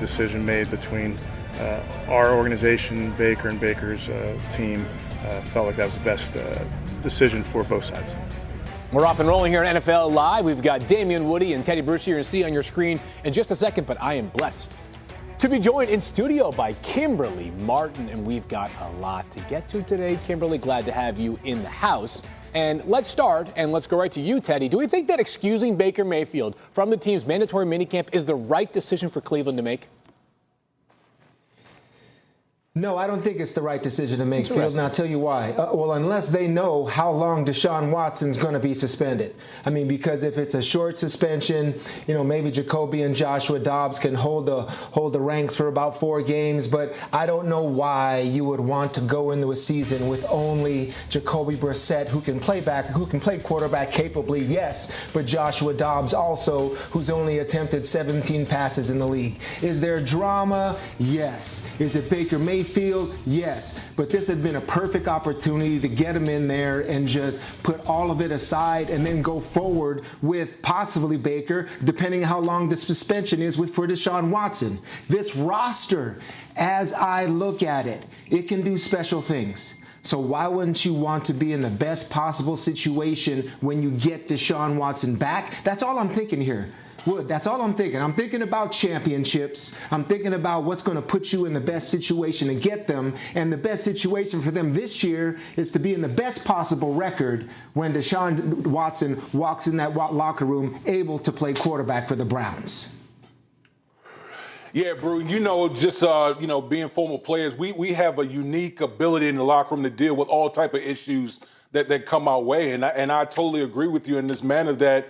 decision made between our organization, Baker, and Baker's team. Felt like that was the best decision for both sides. We're off and rolling here on NFL Live. We've got Damian Woody and Teddy Bruce. You're going to see on your screen in just a second, but I am blessed to be joined in studio by Kimberly Martin, and we've got a lot to get to today. Kimberly, glad to have you in the house. And let's start, and let's go right to you, Teddy. Do we think that excusing Baker Mayfield from the team's mandatory minicamp is the right decision for Cleveland to make? No, I don't think it's the right decision to make, Field, and I'll tell you why. Well, unless they know how long Deshaun Watson's going to be suspended. I mean, because if it's a short suspension, maybe Jacoby and Joshua Dobbs can hold the ranks for about 4 games, but I don't know why you would want to go into a season with only Jacoby Brissett, who can play quarterback capably, yes, but Joshua Dobbs also, who's only attempted 17 passes in the league. Is there drama? Yes. Is it Baker Mayfield? Yes, but this had been a perfect opportunity to get him in there and just put all of it aside and then go forward with possibly Baker, depending on how long the suspension is for Deshaun Watson. This roster, as I look at it, it can do special things. So why wouldn't you want to be in the best possible situation when you get Deshaun Watson back? That's all I'm thinking here. That's all I'm thinking. I'm thinking about championships. I'm thinking about what's going to put you in the best situation to get them. And the best situation for them this year is to be in the best possible record when Deshaun Watson walks in that locker room able to play quarterback for the Browns. Yeah, Brew, being former players, we have a unique ability in the locker room to deal with all type of issues that come our way. And I totally agree with you in this manner that,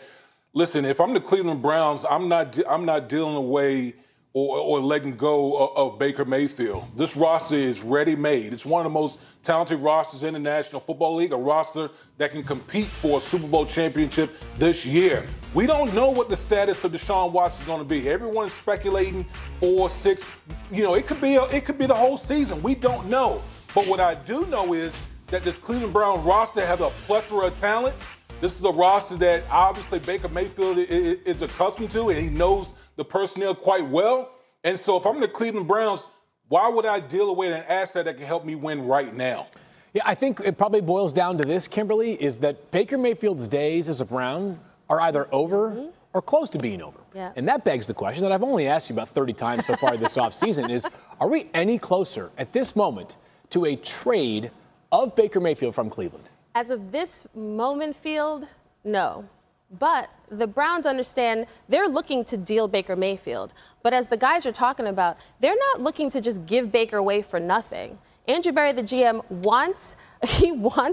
listen, if I'm the Cleveland Browns, I'm not dealing away or letting go of Baker Mayfield. This roster is ready-made. It's one of the most talented rosters in the National Football League, a roster that can compete for a Super Bowl championship this year. We don't know what the status of Deshaun Watson is going to be. Everyone's speculating 4, 6. It could be the whole season. We don't know. But what I do know is that this Cleveland Browns roster has a plethora of talent. This is a roster that obviously Baker Mayfield is accustomed to, and he knows the personnel quite well. And so if I'm the Cleveland Browns, why would I deal away an asset that can help me win right now? Yeah, I think it probably boils down to this, Kimberly, is that Baker Mayfield's days as a Brown are either over or close to being over. Yeah. And that begs the question that I've only asked you about 30 times so far this offseason is, are we any closer at this moment to a trade of Baker Mayfield from Cleveland? As of this moment, Field, no. But the Browns understand they're looking to deal Baker Mayfield. But as the guys are talking about, they're not looking to just give Baker away for nothing. Andrew Berry, the GM, wants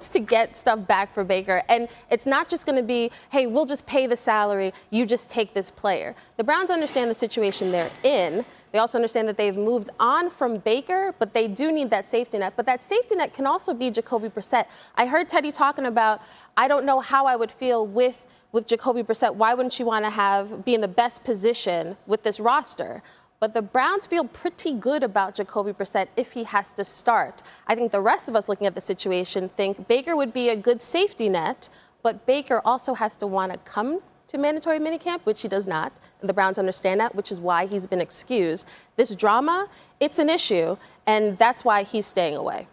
to get stuff back for Baker. And it's not just going to be, hey, we'll just pay the salary, you just take this player. The Browns understand the situation they're in. They also understand that they've moved on from Baker, but they do need that safety net. But that safety net can also be Jacoby Brissett. I heard Teddy talking about, I don't know how I would feel with Jacoby Brissett. Why wouldn't you want to be in the best position with this roster? But the Browns feel pretty good about Jacoby Brissett if he has to start. I think the rest of us looking at the situation think Baker would be a good safety net, but Baker also has to want to come to mandatory minicamp, which he does not. And the Browns understand that, which is why he's been excused. This drama, it's an issue, and that's why he's staying away.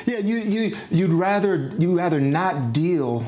Yeah, you'd rather not deal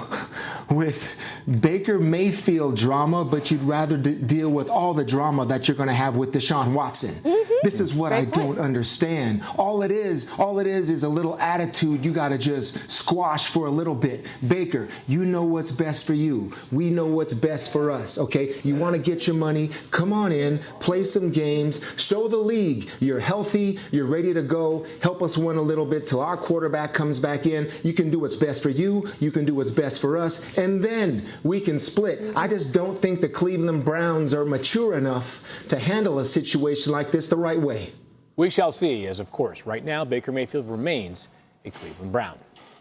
with Baker Mayfield drama, but you'd rather deal with all the drama that you're going to have with Deshaun Watson. Mm-hmm. This is what I don't understand. All it is a little attitude you got to just squash for a little bit. Baker, you know what's best for you. We know what's best for us, okay? You want to get your money, come on in, play some games, show the league you're healthy, you're ready to go, help us win a little bit till our quarterback comes back in. You can do what's best for you, you can do what's best for us, and then we can split. I just don't think the Cleveland Browns are mature enough to handle a situation like this the right way. We shall see, as of course, right now, Baker Mayfield remains a Cleveland Brown.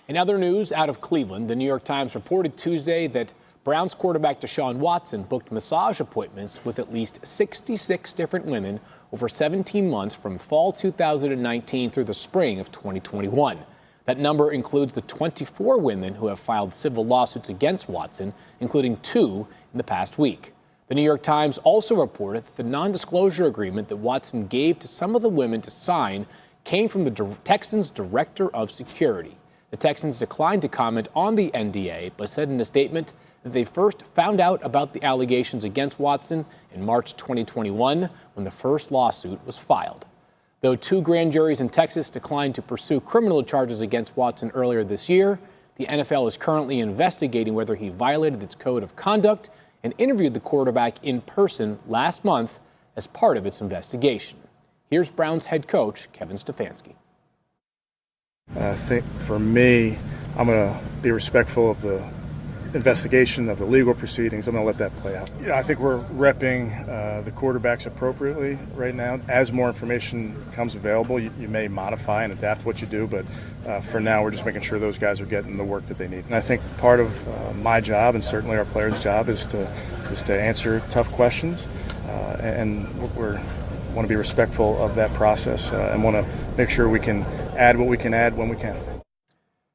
In other news out of Cleveland, the New York Times reported Tuesday that Browns quarterback Deshaun Watson booked massage appointments with at least 66 different women over 17 months from fall 2019 through the spring of 2021. That number includes the 24 women who have filed civil lawsuits against Watson, including 2 in the past week. The New York Times also reported that the non-disclosure agreement that Watson gave to some of the women to sign came from the Texans' director of security. The Texans declined to comment on the NDA, but said in a statement that they first found out about the allegations against Watson in March 2021 when the first lawsuit was filed. Though 2 grand juries in Texas declined to pursue criminal charges against Watson earlier this year, the NFL is currently investigating whether he violated its code of conduct and interviewed the quarterback in person last month as part of its investigation. Here's Browns head coach Kevin Stefanski. I think for me, I'm going to be respectful of the investigation, of the legal proceedings. I'm going to let that play out. Yeah, I think we're repping the quarterbacks appropriately right now. As more information becomes available, you may modify and adapt what you do, but for now, we're just making sure those guys are getting the work that they need. And I think part of my job, and certainly our players' job, is to answer tough questions, and we want to be respectful of that process and want to make sure we can add what we can add when we can.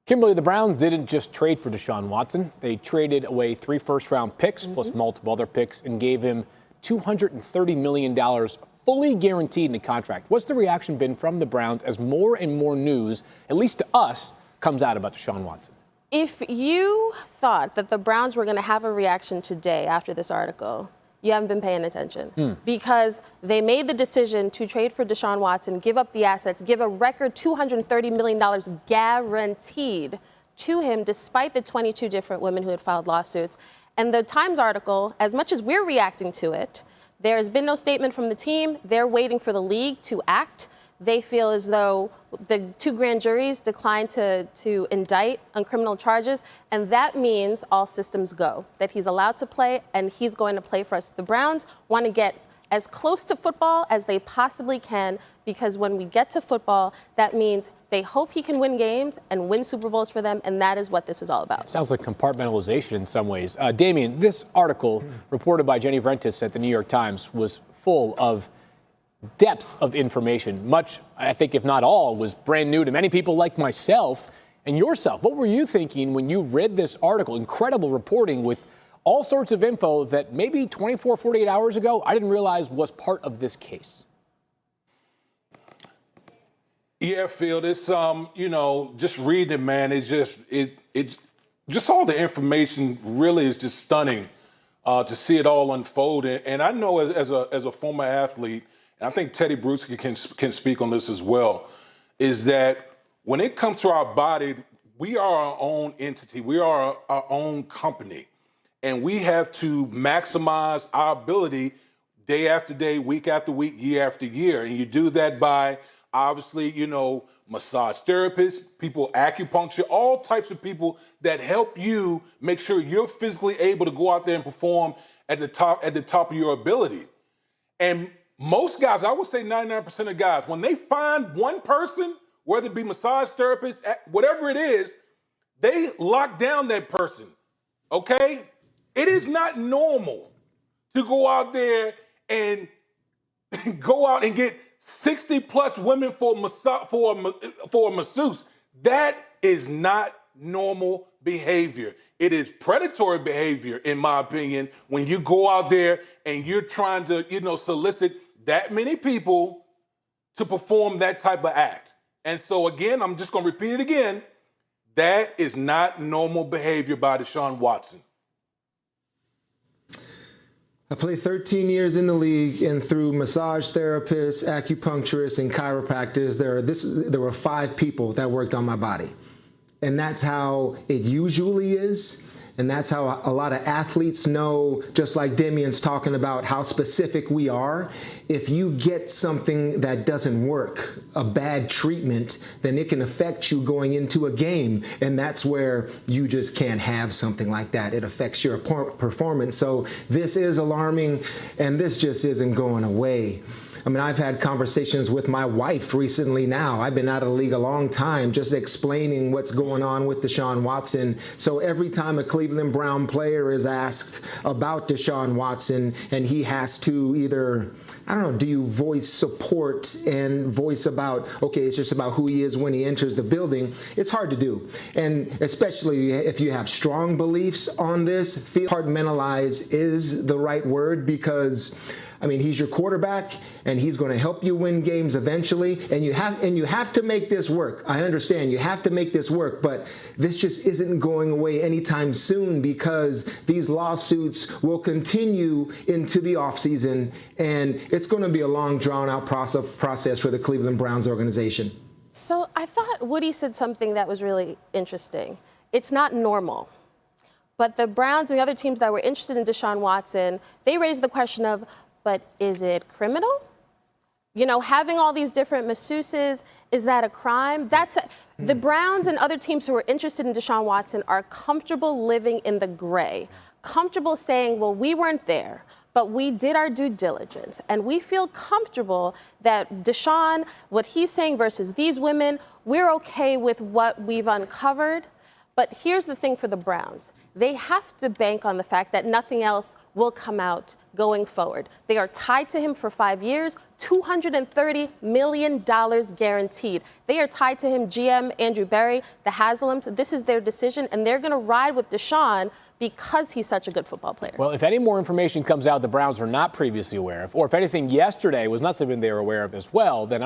Kimberly, the Browns didn't just trade for Deshaun Watson. They traded away 3 first-round picks plus multiple other picks and gave him $230 million fully guaranteed in a contract. What's the reaction been from the Browns as more and more news, at least to us, comes out about Deshaun Watson? If you thought that the Browns were going to have a reaction today after this article, you haven't been paying attention, because they made the decision to trade for Deshaun Watson, give up the assets, give a record $230 million guaranteed to him, despite the 22 different women who had filed lawsuits. And the Times article, as much as we're reacting to it, there has been no statement from the team. They're waiting for the league to act. They feel as though the 2 grand juries declined to indict on criminal charges, and that means all systems go, that he's allowed to play, and he's going to play for us. The Browns want to get as close to football as they possibly can, because when we get to football, that means they hope he can win games and win Super Bowls for them, and that is what this is all about. It sounds like compartmentalization in some ways. Damien, this article reported by Jenny Vrentas at the New York Times was full of depths of information. Much, I think, if not all, was brand new to many people like myself and yourself. What were you thinking when you read this article? Incredible reporting with all sorts of info that maybe 24, 48 hours ago, I didn't realize was part of this case. Yeah, Phil, it's, just reading it, man, it's just all the information really is just stunning to see it all unfold. And I know as a former athlete, and I think Teddy Bruschi can speak on this as well, is that when it comes to our body, we are our own entity. We are our own company. And we have to maximize our ability day after day, week after week, year after year. And you do that by, obviously, massage therapists, people, acupuncture, all types of people that help you make sure you're physically able to go out there and perform at the top of your ability. And most guys, I would say 99% of guys, when they find one person, whether it be massage therapist, whatever it is, they lock down that person, okay? It is not normal to go out there and get 60 plus women for a masseuse. That is not normal behavior. It is predatory behavior, in my opinion, when you go out there and you're trying to, solicit that many people to perform that type of act. And so again, I'm just going to repeat it again. That is not normal behavior by Deshaun Watson. I played 13 years in the league, and through massage therapists, acupuncturists, and chiropractors, there were 5 people that worked on my body. And that's how it usually is. And that's how a lot of athletes know, just like Damien's talking about how specific we are. If you get something that doesn't work, a bad treatment, then it can affect you going into a game. And that's where you just can't have something like that. It affects your performance. So this is alarming, and this just isn't going away. I mean, I've had conversations with my wife recently now. I've been out of the league a long time, just explaining what's going on with Deshaun Watson. So every time a Cleveland Brown player is asked about Deshaun Watson and he has to either, I don't know, do you voice support and voice about, okay, it's just about who he is when he enters the building? It's hard to do. And especially if you have strong beliefs on this, compartmentalize is the right word, because I mean, he's your quarterback, and he's going to help you win games eventually. And you have to make this work. I understand you have to make this work, but this just isn't going away anytime soon, because these lawsuits will continue into the offseason, and it's going to be a long, drawn-out process for the Cleveland Browns organization. So I thought Woody said something that was really interesting. It's not normal. But the Browns and the other teams that were interested in Deshaun Watson, they raised the question of, but is it criminal? You know, having all these different masseuses, is that a crime? The Browns and other teams who are interested in Deshaun Watson are comfortable living in the gray, comfortable saying, well, we weren't there, but we did our due diligence. And we feel comfortable that Deshaun, what he's saying versus these women, we're okay with what we've uncovered. But here's the thing for the Browns. They have to bank on the fact that nothing else will come out going forward. They are tied to him for 5 years, $230 million guaranteed. They are tied to him, GM Andrew Berry, the Haslams. This is their decision, and they're going to ride with Deshaun because he's such a good football player. Well, if any more information comes out the Browns were not previously aware of, or if anything yesterday was not something they were aware of as well, then